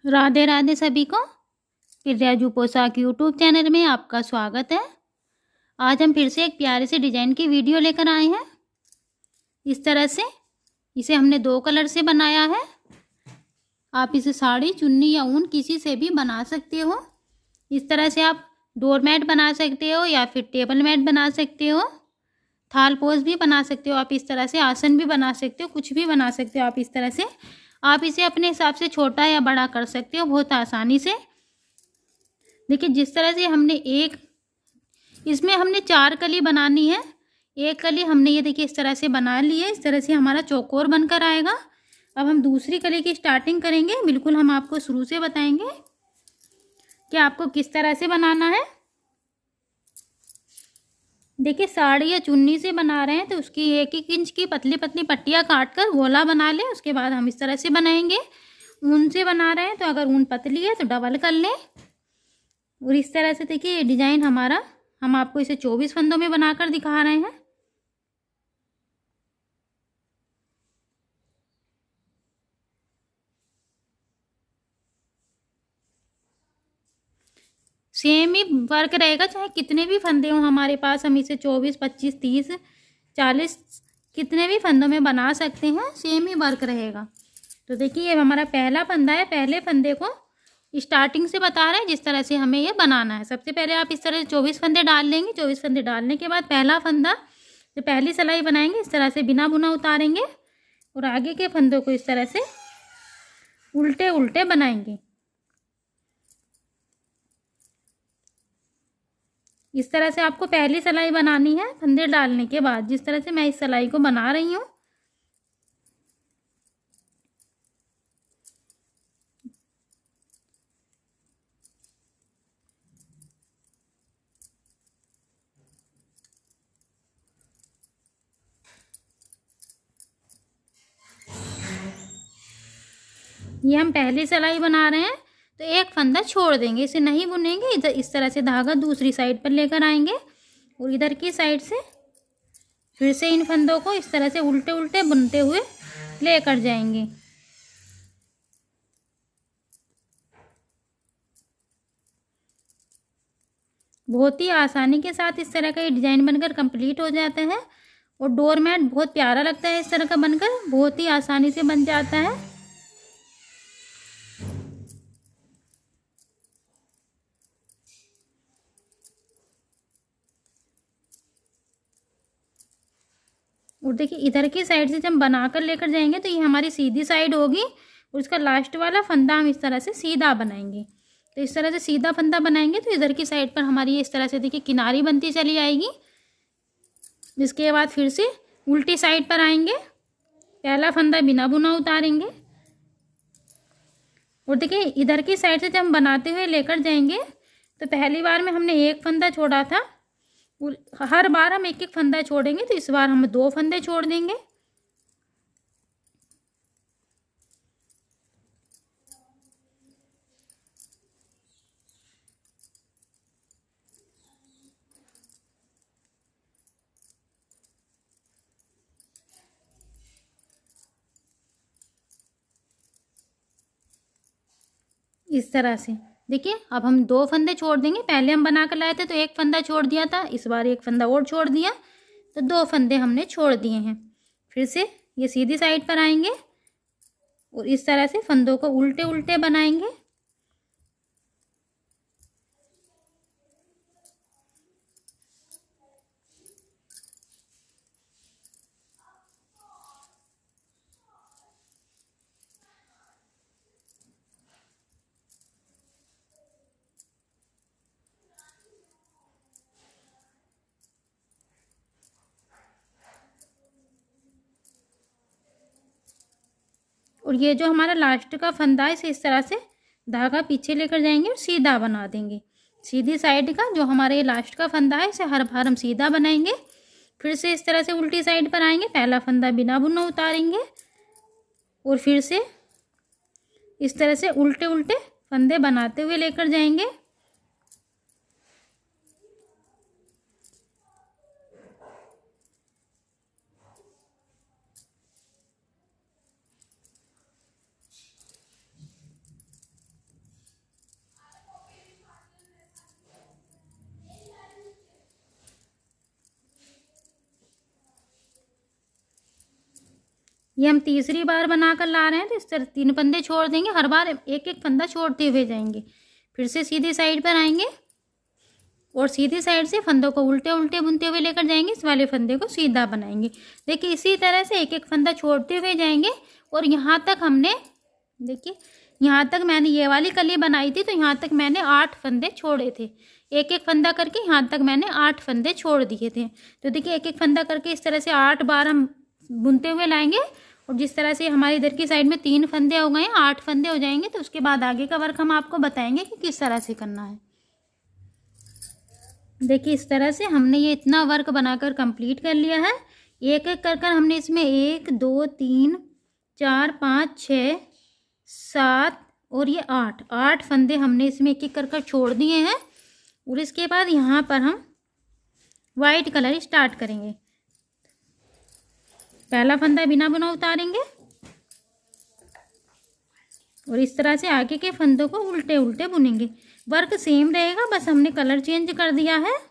राधे राधे सभी को। प्रियाजू पोशाक यूट्यूब चैनल में आपका स्वागत है। आज हम फिर से एक प्यारे से डिजाइन की वीडियो लेकर आए हैं। इस तरह से इसे हमने 2 कलर से बनाया है। आप इसे साड़ी, चुन्नी या ऊन किसी से भी बना सकते हो। इस तरह से आप डोरमैट बना सकते हो या फिर टेबल मैट बना सकते हो, थाल पोज भी बना सकते हो। आप इस तरह से आसन भी बना सकते हो, कुछ भी बना सकते हो आप इस तरह से। आप इसे अपने हिसाब से छोटा या बड़ा कर सकते हो बहुत आसानी से। देखिए जिस तरह से इसमें हमने 4 कली बनानी है। एक कली हमने ये देखिए इस तरह से बना ली है। इस तरह से हमारा चौकोर बनकर आएगा। अब हम दूसरी कली की स्टार्टिंग करेंगे। बिल्कुल हम आपको शुरू से बताएंगे कि आपको किस तरह से बनाना है। देखिए साड़ी या चुन्नी से बना रहे हैं तो उसकी 1-1 इंच की पतली पतली पट्टियाँ काट कर गोला बना लें। उसके बाद हम इस तरह से बनाएंगे। ऊन से बना रहे हैं तो अगर ऊन पतली है तो डबल कर लें। और इस तरह से देखिए ये डिज़ाइन हमारा, हम आपको इसे 24 फंदों में बनाकर दिखा रहे हैं। सेम ही वर्क रहेगा चाहे कितने भी फंदे हों हमारे पास। हम इसे 24, 25, 30, 40 कितने भी फंदों में बना सकते हैं, सेम ही वर्क रहेगा। तो देखिए ये हमारा पहला फंदा है। पहले फंदे को स्टार्टिंग से बता रहे हैं जिस तरह से हमें ये बनाना है। सबसे पहले आप इस तरह से 24 फंदे डाल लेंगे। 24 फंदे डालने के बाद पहला फंदा जो पहली सिलाई बनाएंगे इस तरह से बिना बुना उतारेंगे और आगे के फंदों को इस तरह से उल्टे उल्टे बनाएंगे। इस तरह से आपको पहली सिलाई बनानी है फंदे डालने के बाद, जिस तरह से मैं इस सिलाई को बना रही हूँ। ये हम पहली सिलाई बना रहे हैं तो एक फंदा छोड़ देंगे, इसे नहीं बुनेंगे। इधर इस तरह से धागा दूसरी साइड पर लेकर आएंगे और इधर की साइड से फिर से इन फंदों को इस तरह से उल्टे उल्टे बुनते हुए लेकर जाएंगे। बहुत ही आसानी के साथ इस तरह का ये डिज़ाइन बनकर कंप्लीट हो जाता है और डोरमैट बहुत प्यारा लगता है इस तरह का बनकर, बहुत ही आसानी से बन जाता है। और देखिए इधर की साइड से जब हम बनाकर लेकर जाएंगे तो ये हमारी सीधी साइड होगी और इसका लास्ट वाला फंदा हम इस तरह से सीधा बनाएंगे। तो इस तरह से सीधा फंदा बनाएंगे तो इधर की साइड पर हमारी ये इस तरह से देखिए किनारी बनती चली आएगी। इसके बाद फिर से उल्टी साइड पर आएंगे, पहला फंदा बिना बुना उतारेंगे और देखिए इधर की साइड से जब हम बनाते हुए लेकर जाएंगे तो पहली बार में हमने एक फंदा छोड़ा था, हर बार हम 1-1 फंदा छोड़ेंगे। तो इस बार हम 2 फंदे छोड़ देंगे। इस तरह से देखिए अब हम 2 फंदे छोड़ देंगे। पहले हम बना कर लाए थे तो 1 फंदा छोड़ दिया था, इस बार 1 फंदा और छोड़ दिया तो 2 फंदे हमने छोड़ दिए हैं। फिर से ये सीधी साइड पर आएंगे और इस तरह से फंदों को उल्टे उल्टे बनाएंगे। और ये जो हमारा लास्ट का फंदा है इसे इस तरह से धागा पीछे लेकर जाएंगे और सीधा बना देंगे। सीधी साइड का जो हमारा ये लास्ट का फंदा है इसे हर बार हम सीधा बनाएंगे। फिर से इस तरह से उल्टी साइड पर आएंगे, पहला फंदा बिना बुना उतारेंगे और फिर से इस तरह से उल्टे उल्टे फंदे बनाते हुए लेकर जाएंगे। ये हम तीसरी बार बनाकर ला रहे हैं, तो इस तरह 3 फंदे छोड़ देंगे, हर बार एक एक फंदा छोड़ते हुए जाएंगे। फिर से सीधी साइड पर आएंगे और सीधी साइड से फंदों को उल्टे उल्टे बुनते हुए लेकर जाएंगे, इस वाले फंदे को सीधा बनाएंगे। देखिए इसी तरह से एक एक फंदा छोड़ते हुए जाएंगे और यहाँ तक हमने, देखिए यहाँ तक मैंने ये वाली कली बनाई थी, तो यहाँ तक मैंने 8 फंदे छोड़े थे। एक एक फंदा करके यहाँ तक मैंने 8 फंदे छोड़ दिए थे। तो देखिए एक एक फंदा करके इस तरह से 8 बार हम बुनते हुए लाएंगे और जिस तरह से हमारे इधर की साइड में 3 फंदे हो गए हैं, 8 फंदे हो जाएंगे, तो उसके बाद आगे का वर्क हम आपको बताएंगे कि किस तरह से करना है। देखिए इस तरह से हमने ये इतना वर्क बनाकर कंप्लीट कर लिया है। एक एक कर कर हमने इसमें 1 2 3 4 5 6 7 और ये 8 फंदे हमने इसमें एक एक कर कर छोड़ दिए हैं। और इसके बाद यहाँ पर हम वाइट कलर स्टार्ट करेंगे। पहला फंदा बिना बुना उतारेंगे और इस तरह से आगे के फंदों को उल्टे उल्टे बुनेंगे। वर्क सेम रहेगा, बस हमने कलर चेंज कर दिया है।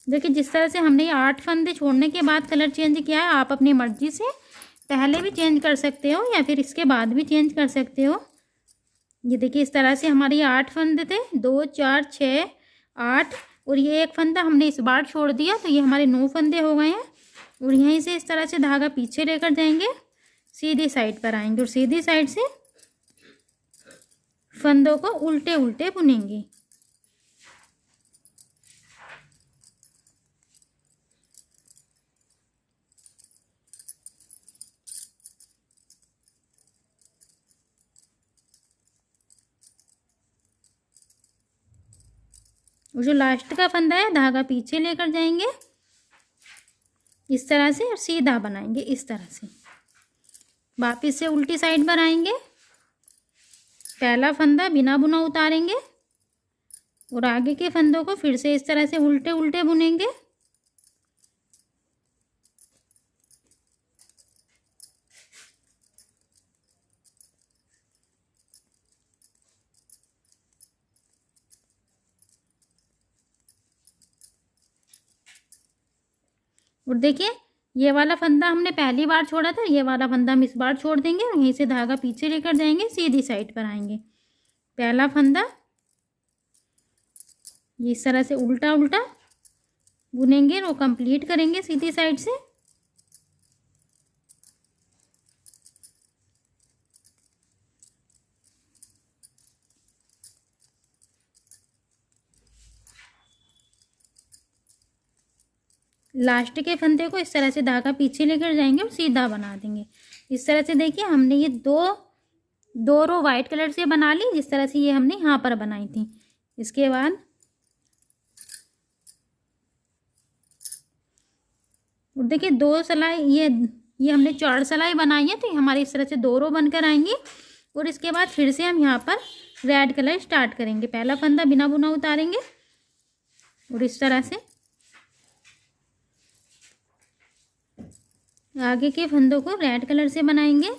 देखिए जिस तरह से हमने ये 8 फंदे छोड़ने के बाद कलर चेंज किया है, आप अपनी मर्जी से पहले भी चेंज कर सकते हो या फिर इसके बाद भी चेंज कर सकते हो। ये देखिए इस तरह से हमारे ये 8 फंदे थे, 2 4 6 8 और ये एक फंदा हमने इस बार छोड़ दिया, तो ये हमारे 9 फंदे हो गए हैं। और यहीं से इस तरह से धागा पीछे लेकर जाएंगे, सीधी साइड पर आएंगे और सीधी साइड से फंदों को उल्टे उल्टे बुनेंगे। और जो लास्ट का फंदा है, धागा पीछे लेकर जाएंगे इस तरह से और सीधा बनाएंगे इस तरह से। वापिस से उल्टी साइड पर आएंगे, पहला फंदा बिना बुना उतारेंगे और आगे के फंदों को फिर से इस तरह से उल्टे उल्टे बुनेंगे। और देखिए ये वाला फंदा हमने पहली बार छोड़ा था, ये वाला फंदा हम इस बार छोड़ देंगे और यहीं से धागा पीछे लेकर जाएंगे, सीधी साइड पर आएंगे। पहला फंदा ये इस तरह से उल्टा उल्टा बुनेंगे और वो कंप्लीट करेंगे सीधी साइड से। लास्ट के फंदे को इस तरह से धागा पीछे लेकर जाएंगे और सीधा बना देंगे इस तरह से। देखिए हमने ये दो रो वाइट कलर से बना ली, जिस तरह से ये हमने यहाँ पर बनाई थी। इसके बाद और देखिए 2 सिलाई, ये हमने 4 सिलाई बनाई है, तो ये हमारी इस तरह से 2 रो बनकर आएंगी। और इसके बाद फिर से हम यहाँ पर रेड कलर स्टार्ट करेंगे। पहला फंदा बिना बुना उतारेंगे और इस तरह से आगे के फंदों को रेड कलर से बनाएंगे।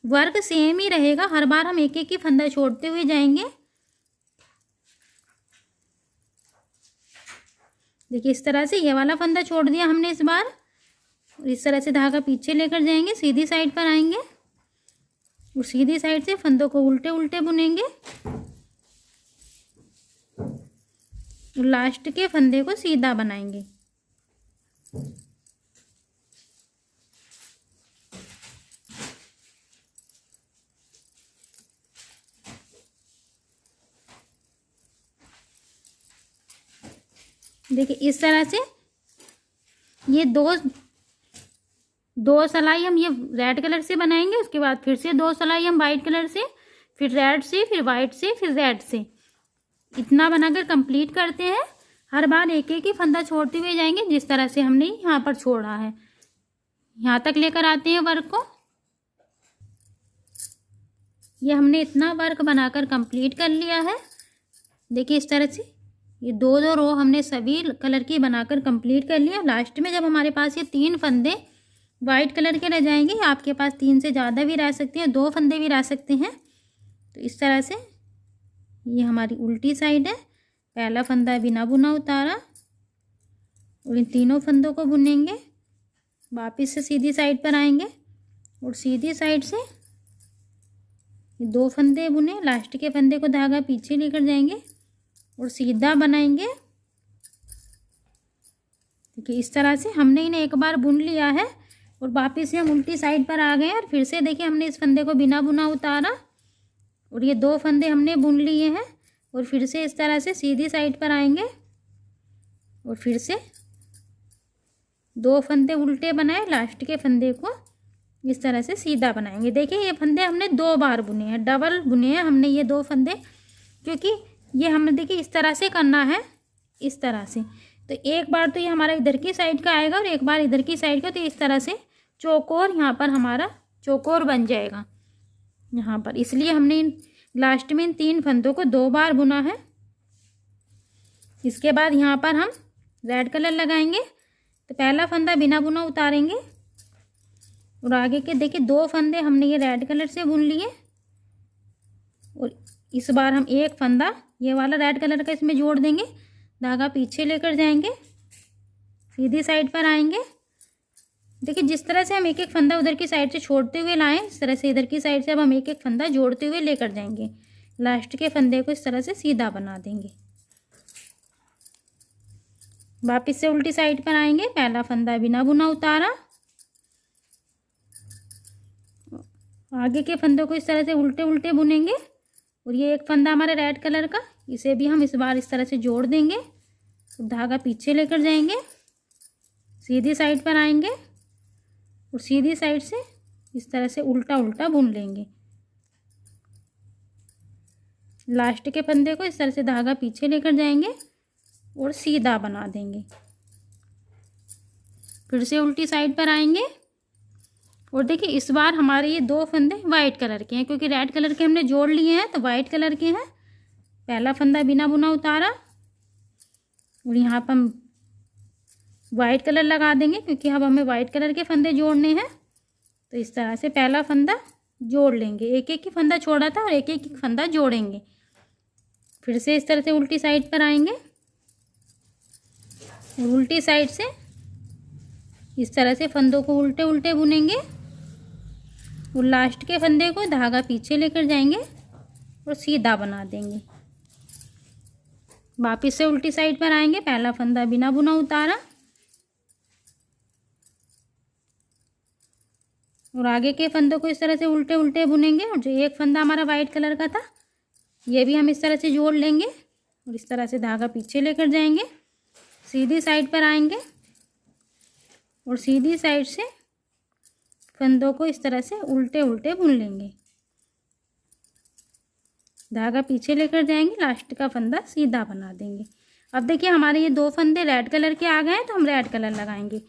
वर्क सेम ही रहेगा, हर बार हम एक एक ही फंदा छोड़ते हुए जाएंगे। देखिए इस तरह से ये वाला फंदा छोड़ दिया हमने इस बार, और इस तरह से धागा पीछे लेकर जाएंगे, सीधी साइड पर आएंगे और सीधी साइड से फंदों को उल्टे उल्टे बुनेंगे और लास्ट के फंदे को सीधा बनाएंगे। देखिए इस तरह से ये दो सिलाई हम ये रेड कलर से बनाएंगे, उसके बाद फिर से 2 सिलाई हम वाइट कलर से, फिर रेड से, फिर वाइट से, फिर रेड से, इतना बनाकर कंप्लीट करते हैं। हर बार एक एक ही फंदा छोड़ते हुए जाएंगे, जिस तरह से हमने यहाँ पर छोड़ा है। यहाँ तक लेकर आते हैं वर्क को। ये हमने इतना वर्क बनाकर कंप्लीट कर लिया है। देखिए इस तरह से ये 2 रो हमने सभी कलर की बनाकर कंप्लीट कर लिया। लास्ट में जब हमारे पास ये 3 फंदे वाइट कलर के रह जाएंगे, आपके पास 3 से ज़्यादा भी रह सकते हैं, 2 फंदे भी रह सकते हैं, तो इस तरह से ये हमारी उल्टी साइड है। पहला फंदा बिना बुना उतारा और इन तीनों फंदों को बुनेंगे। वापस से सीधी साइड पर आएंगे और सीधी साइड से दो फंदे बुने, लास्ट के फंदे को धागा पीछे लेकर जाएंगे और सीधा बनाएंगे। देखिए इस तरह से हमने इन्हें एक बार बुन लिया है और वापस से हम उल्टी साइड पर आ गए और फिर से देखिए हमने इस फंदे को बिना बुना उतारा और ये दो फंदे हमने बुन लिए हैं और फिर से इस तरह से सीधी साइड पर आएंगे और फिर से दो फंदे उल्टे बनाए, लास्ट के फंदे को इस तरह से सीधा बनाएंगे। देखिए ये फंदे हमने दो बार बुने हैं, डबल बुने हैं हमने ये दो फंदे, क्योंकि ये हमने देखिए इस तरह से करना है, इस तरह से। तो एक बार तो ये हमारा इधर की साइड का आएगा और एक बार इधर की साइड का, तो इस तरह से चौकोर यहाँ पर हमारा चौकोर बन जाएगा यहाँ पर। इसलिए हमने इन लास्ट में इन तीन फंदों को दो बार बुना है। इसके बाद यहाँ पर हम रेड कलर लगाएंगे। तो पहला फंदा बिना बुना उतारेंगे और आगे के देखिए दो फंदे हमने ये रेड कलर से बुन लिए और इस बार हम एक फंदा ये वाला रेड कलर का इसमें जोड़ देंगे, धागा पीछे लेकर जाएंगे, सीधी साइड पर आएंगे। देखिए जिस तरह से हम एक एक फंदा उधर की साइड से छोड़ते हुए लाएं, इस तरह से इधर की साइड से अब हम एक एक फंदा जोड़ते हुए लेकर जाएंगे। लास्ट के फंदे को इस तरह से सीधा बना देंगे। वापस से उल्टी साइड पर आएंगे, पहला फंदा बिना बुना उतारा, आगे के फंदों को इस तरह से उल्टे उल्टे बुनेंगे और ये एक फंदा हमारा रेड कलर का, इसे भी हम इस बार इस तरह से जोड़ देंगे, तो धागा पीछे लेकर जाएंगे, सीधी साइड पर आएंगे और सीधी साइड से इस तरह से उल्टा उल्टा बुन लेंगे। लास्ट के फंदे को इस तरह से धागा पीछे लेकर जाएंगे और सीधा बना देंगे। फिर से उल्टी साइड पर आएंगे और देखिए इस बार हमारे ये दो फंदे वाइट कलर के हैं, क्योंकि रेड कलर के हमने जोड़ लिए हैं तो वाइट कलर के हैं। पहला फंदा बिना बुना उतारा और यहाँ पर हम वाइट कलर लगा देंगे, क्योंकि अब हमें वाइट कलर के फंदे जोड़ने हैं। तो इस तरह से पहला फंदा जोड़ लेंगे, एक एक ही फंदा छोड़ा था और एक एक फंदा जोड़ेंगे। फिर से इस तरह से उल्टी साइड पर आएंगे और उल्टी साइड से इस तरह से फंदों को उल्टे उल्टे बुनेंगे और लास्ट के फंदे को धागा पीछे लेकर जाएंगे और सीधा बना देंगे। वापस से उल्टी साइड पर आएंगे, पहला फंदा बिना बुना उतारा और आगे के फंदों को इस तरह से उल्टे उल्टे बुनेंगे और जो एक फंदा हमारा वाइट कलर का था ये भी हम इस तरह से जोड़ लेंगे और इस तरह से धागा पीछे लेकर जाएंगे, सीधी साइड पर आएंगे और सीधी साइड से फंदों को इस तरह से उल्टे उल्टे बुन लेंगे, धागा पीछे लेकर जाएंगे, लास्ट का फंदा सीधा बना देंगे। अब देखिए हमारे ये दो फंदे रेड कलर के आ गए हैं तो हम रेड कलर लगाएंगे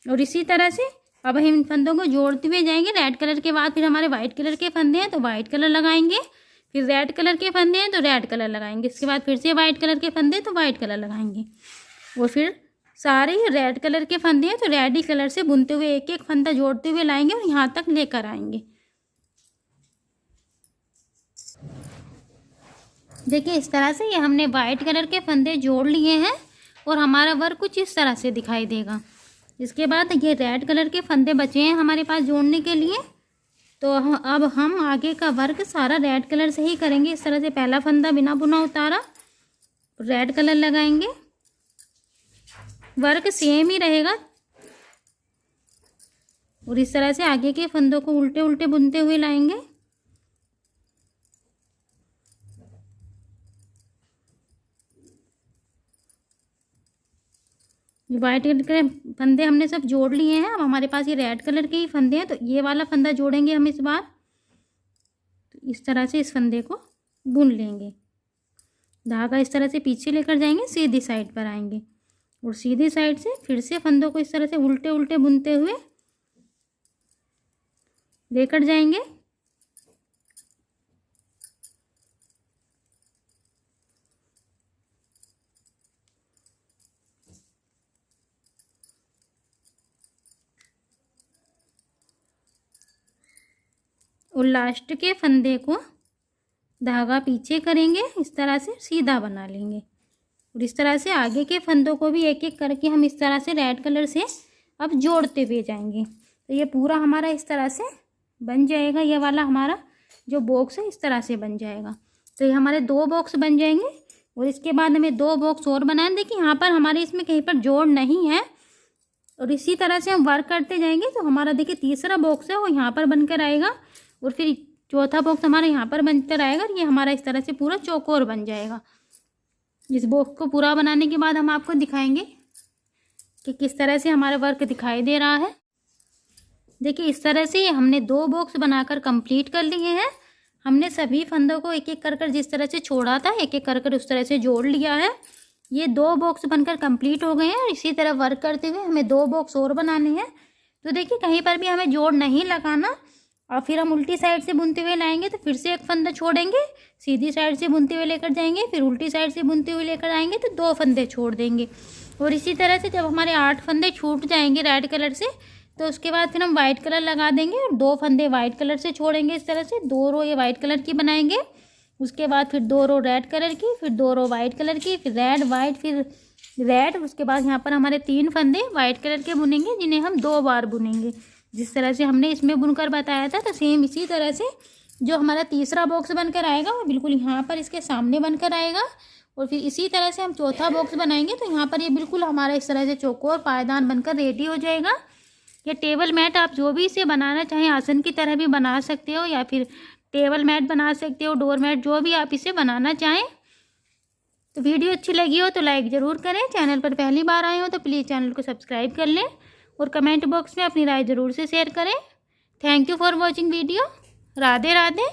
और इसी तरह से अब हम इन फंदों को जोड़ते हुए जाएंगे। रेड कलर के बाद फिर हमारे वाइट कलर के फंदे हैं तो वाइट कलर लगाएंगे, फिर रेड कलर के फंदे हैं तो रेड कलर लगाएंगे, इसके बाद फिर से वाइट कलर के फंदे तो वाइट कलर लगाएंगे और फिर सारे रेड कलर के फंदे हैं तो रेड ही कलर से बुनते हुए एक एक फंदा जोड़ते हुए लाएंगे और यहाँ तक लेकर आएंगे। देखिए इस तरह से ये हमने वाइट कलर के फंदे जोड़ लिए हैं और हमारा वर्क कुछ इस तरह से दिखाई देगा। इसके बाद ये रेड कलर के फंदे बचे हैं हमारे पास जोड़ने के लिए, तो अब हम आगे का वर्क सारा रेड कलर से ही करेंगे। इस तरह से पहला फंदा बिना बुना उतारा, रेड कलर लगाएंगे, वर्क सेम ही रहेगा और इस तरह से आगे के फंदों को उल्टे उल्टे बुनते हुए लाएंगे। वाइट कलर के फंदे हमने सब जोड़ लिए हैं, अब हमारे पास ये रेड कलर के ही फंदे हैं तो ये वाला फंदा जोड़ेंगे हम इस बार। तो इस तरह से इस फंदे को बुन लेंगे, धागा इस तरह से पीछे लेकर जाएंगे, सीधी साइड पर आएंगे और सीधी साइड से फिर से फंदों को इस तरह से उल्टे उल्टे बुनते हुए लेकर जाएंगे। और लास्ट के फंदे को धागा पीछे करेंगे, इस तरह से सीधा बना लेंगे और इस तरह से आगे के फंदों को भी एक एक करके हम इस तरह से रेड कलर से अब जोड़ते हुए जाएंगे। तो ये पूरा हमारा इस तरह से बन जाएगा। ये वाला हमारा जो बॉक्स है इस तरह से बन जाएगा। तो ये हमारे 2 बॉक्स बन जाएंगे और इसके बाद हमें 2 बॉक्स और बनाए। देखिए यहाँ पर हमारे इसमें कहीं पर जोड़ नहीं है और इसी तरह से हम वर्क करते जाएंगे। तो हमारा देखिए तीसरा बॉक्स है वो यहाँ पर बनकर आएगा और फिर चौथा बॉक्स हमारा यहाँ पर बनकर आएगा और ये हमारा इस तरह से पूरा चौकोर बन जाएगा। इस बॉक्स को पूरा बनाने के बाद हम आपको दिखाएंगे कि किस तरह से हमारा वर्क दिखाई दे रहा है। देखिए इस तरह से हमने 2 बॉक्स बनाकर कंप्लीट कर लिए हैं। हमने सभी फंदों को एक एक कर जिस तरह से छोड़ा था एक एक कर उस तरह से जोड़ लिया है। ये 2 बॉक्स बनकर कंप्लीट हो गए हैं और इसी तरह वर्क करते हुए हमें 2 बॉक्स और बनाने हैं। तो देखिए कहीं पर भी हमें जोड़ नहीं लगाना और फिर हम उल्टी साइड से बुनते हुए लाएंगे तो फिर से एक फंदा छोड़ेंगे, सीधी साइड से बुनते हुए लेकर जाएंगे, फिर उल्टी साइड से बुनते हुए लेकर आएंगे तो 2 फंदे छोड़ देंगे। और इसी तरह से जब हमारे 8 फंदे छूट जाएंगे रेड कलर से तो उसके बाद फिर हम वाइट कलर लगा देंगे और 2 फंदे वाइट कलर से छोड़ेंगे। इस तरह से 2 रो ये वाइट कलर की बनाएंगे, उसके बाद फिर 2 रो रेड कलर की, फिर 2 रो वाइट कलर की, फिर रेड वाइट फिर रेड। उसके बाद यहाँ पर हमारे 3 फंदे वाइट कलर के बुनेंगे जिन्हें हम 2 बार बुनेंगे जिस तरह से हमने इसमें बुनकर बताया था। तो सेम इसी तरह से जो हमारा तीसरा बॉक्स बनकर आएगा वो बिल्कुल यहाँ पर इसके सामने बनकर आएगा और फिर इसी तरह से हम चौथा बॉक्स बनाएंगे तो यहाँ पर ये बिल्कुल हमारा इस तरह से चौकोर पायदान बनकर रेडी हो जाएगा। या टेबल मैट आप जो भी इसे बनाना चाहें आसन की तरह भी बना सकते हो या फिर टेबल मैट बना सकते हो, डोर मैट, जो भी आप इसे बनाना चाहें। तो वीडियो अच्छी लगी हो तो लाइक ज़रूर करें। चैनल पर पहली बार आए हो तो प्लीज़ चैनल को सब्सक्राइब कर लें और कमेंट बॉक्स में अपनी राय ज़रूर से शेयर करें। Thank you for watching video. Radhe Radhe.